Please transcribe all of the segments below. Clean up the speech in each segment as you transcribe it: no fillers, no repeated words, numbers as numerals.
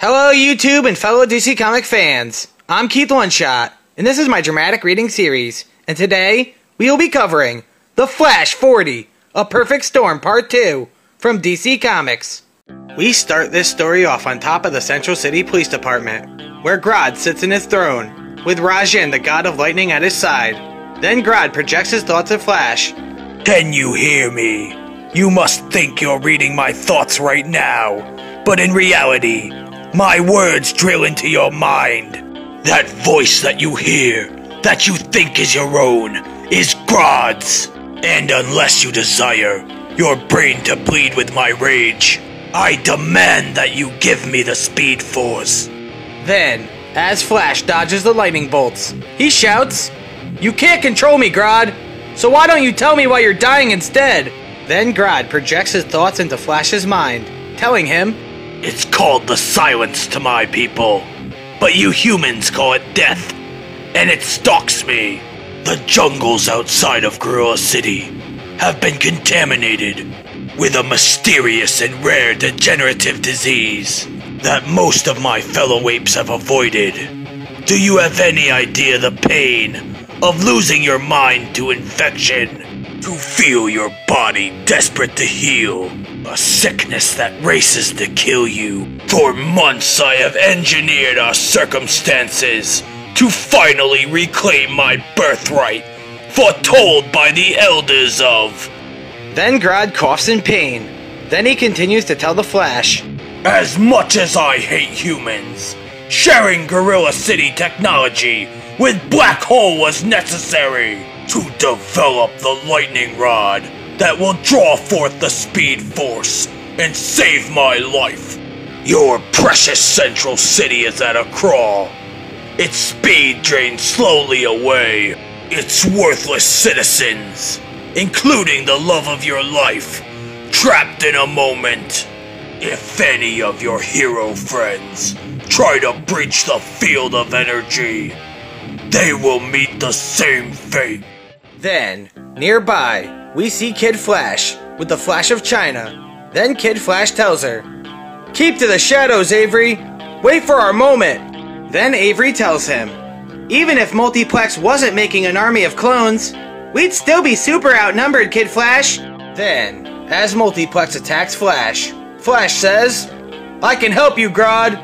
Hello YouTube and fellow DC Comic fans, I'm Keith Oneshot, and this is my dramatic reading series, and today we will be covering The Flash 40, A Perfect Storm Part 2 from DC Comics. We start this story off on top of the Central City Police Department, where Grodd sits in his throne, with Rajan, the God of Lightning, at his side. Then Grodd projects his thoughts at Flash. Can you hear me? You must think you're reading my thoughts right now, but in reality, my words drill into your mind. That voice that you hear, that you think is your own, is Grodd's. And unless you desire your brain to bleed with my rage, I demand that you give me the Speed Force. Then, as Flash dodges the lightning bolts, he shouts, "You can't control me, Grodd, so why don't you tell me why you're dying instead?" Then Grodd projects his thoughts into Flash's mind, telling him, It's called the silence to my people, but you humans call it death, and it stalks me. The jungles outside of Gorilla City have been contaminated with a mysterious and rare degenerative disease that most of my fellow apes have avoided. Do you have any idea the pain of losing your mind to infection? To feel your body desperate to heal, a sickness that races to kill you. For months I have engineered our circumstances to finally reclaim my birthright, foretold by the elders of... Then Grodd coughs in pain. Then he continues to tell the Flash, As much as I hate humans, sharing Gorilla City technology with Black Hole was necessary to develop the lightning rod that will draw forth the Speed Force and save my life. Your precious Central City is at a crawl. Its speed drains slowly away. Its worthless citizens, including the love of your life, trapped in a moment. If any of your hero friends try to breach the field of energy, they will meet the same fate. Then, nearby, we see Kid Flash with the Flash of China. Then Kid Flash tells her, "Keep to the shadows, Avery. Wait for our moment." Then Avery tells him, "Even if Multiplex wasn't making an army of clones, we'd still be super outnumbered, Kid Flash." Then, as Multiplex attacks Flash, Flash says, "I can help you, Grodd,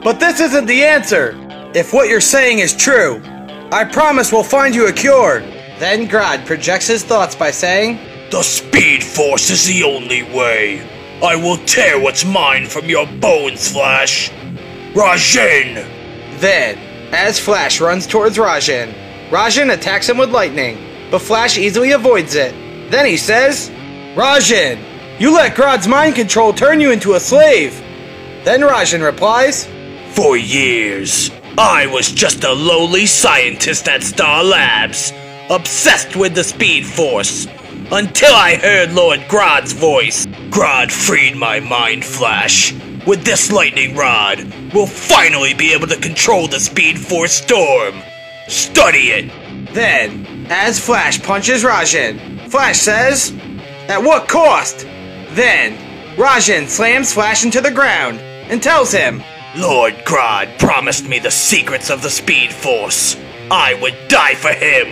but this isn't the answer. If what you're saying is true, I promise we'll find you a cure." Then Grodd projects his thoughts by saying, The Speed Force is the only way. I will tear what's mine from your bones, Flash. Rajan! Then, as Flash runs towards Rajan, Rajan attacks him with lightning, but Flash easily avoids it. Then he says, "Rajan, you let Grodd's mind control turn you into a slave." Then Rajan replies, For years, I was just a lowly scientist at Star Labs, obsessed with the Speed Force, until I heard Lord Grodd's voice. Grodd freed my mind, Flash. With this lightning rod, we'll finally be able to control the Speed Force storm. Study it. Then, as Flash punches Rajan, Flash says, "At what cost?" Then, Rajan slams Flash into the ground and tells him, Lord Grodd promised me the secrets of the Speed Force. I would die for him.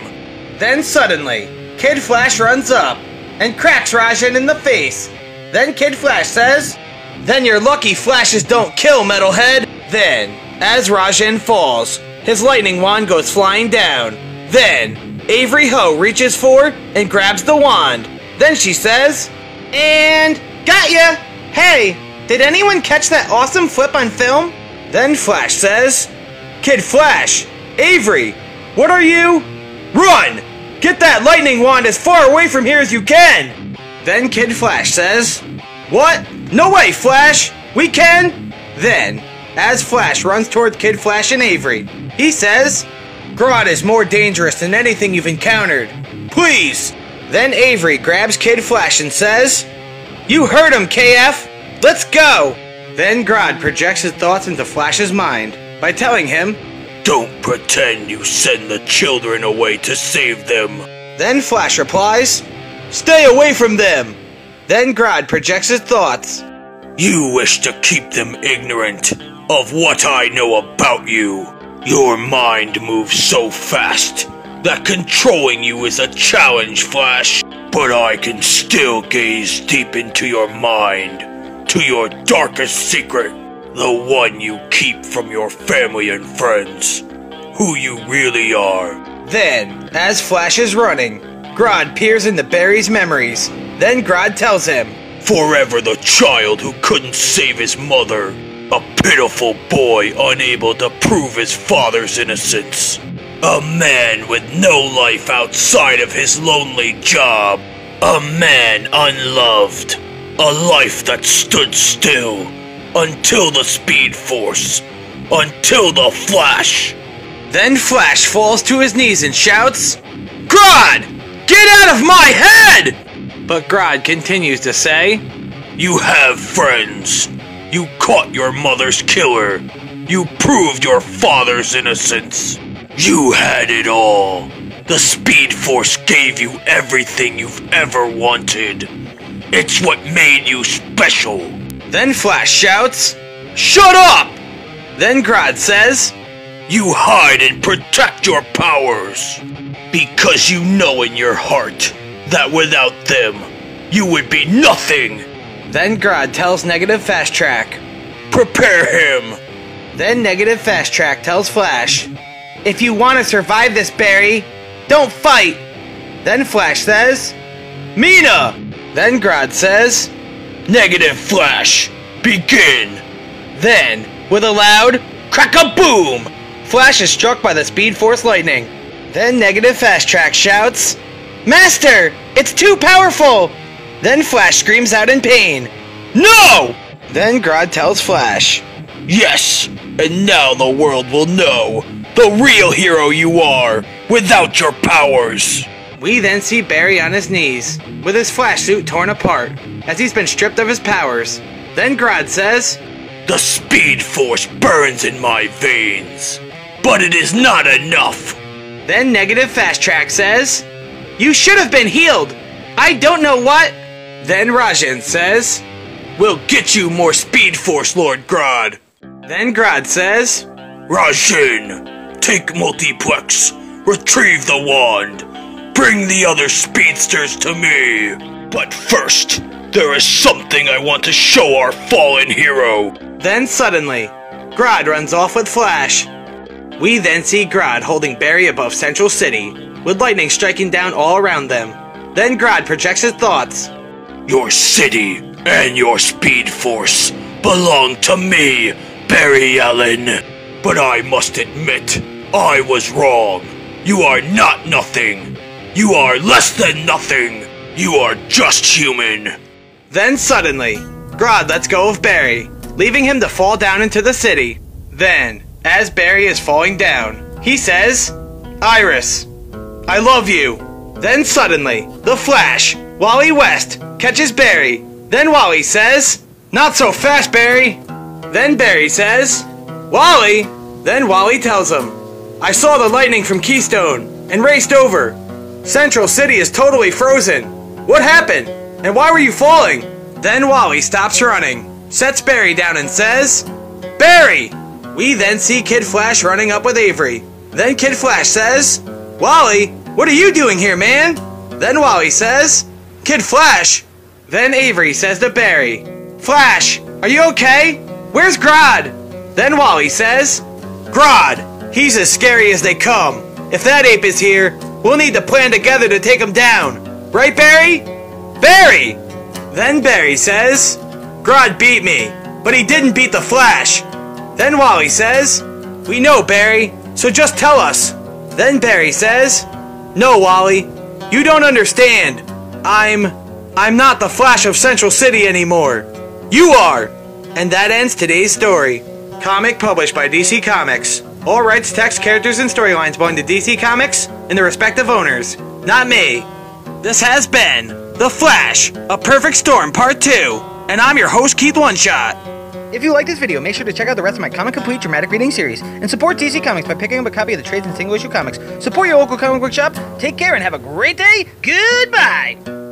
Then suddenly, Kid Flash runs up and cracks Rajan in the face. Then Kid Flash says, "Then you're lucky flashes don't kill, metalhead." Then, as Rajan falls, his lightning wand goes flying down. Then, Avery Ho reaches for and grabs the wand. Then she says, "And got ya! Hey, did anyone catch that awesome flip on film?" Then Flash says, "Kid Flash, Avery, what are you? Run! Get that lightning wand as far away from here as you can!" Then Kid Flash says, "What? No way, Flash! We can!" Then, as Flash runs toward Kid Flash and Avery, he says, "Grodd is more dangerous than anything you've encountered. Please!" Then Avery grabs Kid Flash and says, "You heard him, KF! Let's go!" Then Grodd projects his thoughts into Flash's mind by telling him, Don't pretend you send the children away to save them. Then Flash replies, "Stay away from them!" Then Grodd projects his thoughts. You wish to keep them ignorant of what I know about you. Your mind moves so fast that controlling you is a challenge, Flash. But I can still gaze deep into your mind, to your darkest secret, the one you keep from your family and friends, who you really are. Then, as Flash is running, Grodd peers into Barry's memories. Then Grodd tells him, Forever the child who couldn't save his mother, a pitiful boy unable to prove his father's innocence. A man with no life outside of his lonely job. A man unloved. A life that stood still. Until the Speed Force. Until the Flash. Then Flash falls to his knees and shouts, Grodd! Get out of my head! But Grodd continues to say, You have friends. You caught your mother's killer. You proved your father's innocence. You had it all. The Speed Force gave you everything you've ever wanted. It's what made you special. Then Flash shouts, Shut up! Then Grodd says, You hide and protect your powers. Because you know in your heart that without them, you would be nothing. Then Grodd tells Negative Fast Track, Prepare him. Then Negative Fast Track tells Flash, If you want to survive this, Barry, don't fight. Then Flash says, Mina! Then Grodd says, Negative Flash, begin. Then, with a loud crack-a-boom, Flash is struck by the Speed Force lightning. Then Negative Fast Track shouts, Master! It's too powerful! Then Flash screams out in pain, No! Then Grodd tells Flash, Yes, and now the world will know the real hero you are without your powers. We then see Barry on his knees, with his Flash suit torn apart, as he's been stripped of his powers. Then Grodd says, The Speed Force burns in my veins, but it is not enough. Then Negative Fast Track says, You should have been healed! I don't know what! Then Rajan says, We'll get you more Speed Force, Lord Grodd. Then Grodd says, Rajan, take Multiplex, retrieve the wand, bring the other speedsters to me. But first, there is something I want to show our fallen hero. Then suddenly, Grodd runs off with Flash. We then see Grodd holding Barry above Central City, with lightning striking down all around them. Then Grodd projects his thoughts. Your city and your Speed Force belong to me, Barry Allen. But I must admit, I was wrong. You are not nothing. You are less than nothing. You are just human. Then suddenly, Grodd lets go of Barry, leaving him to fall down into the city. Then, as Barry is falling down, he says, Iris, I love you. Then suddenly, the Flash, Wally West, catches Barry. Then Wally says, Not so fast, Barry. Then Barry says, Wally. Then Wally tells him, I saw the lightning from Keystone and raced over. Central City is totally frozen. What happened? And why were you falling? Then Wally stops running, sets Barry down and says, Barry! We then see Kid Flash running up with Avery. Then Kid Flash says, Wally, what are you doing here, man? Then Wally says, Kid Flash. Then Avery says to Barry, Flash, are you okay? Where's Grodd? Then Wally says, Grodd, he's as scary as they come. If that ape is here, we'll need to plan together to take him down. Right, Barry? Barry! Then Barry says, Grodd beat me, but he didn't beat the Flash. Then Wally says, We know, Barry, so just tell us. Then Barry says, No, Wally, you don't understand. I'm not the Flash of Central City anymore. You are! And that ends today's story. Comic published by DC Comics. All rights, text, characters, and storylines belong to DC Comics and their respective owners. Not me. This has been The Flash, A Perfect Storm Part 2. And I'm your host, Keith One Shot. If you like this video, make sure to check out the rest of my Comic Complete dramatic reading series and support DC Comics by picking up a copy of the trades and single issue comics. Support your local comic book shop. Take care and have a great day. Goodbye.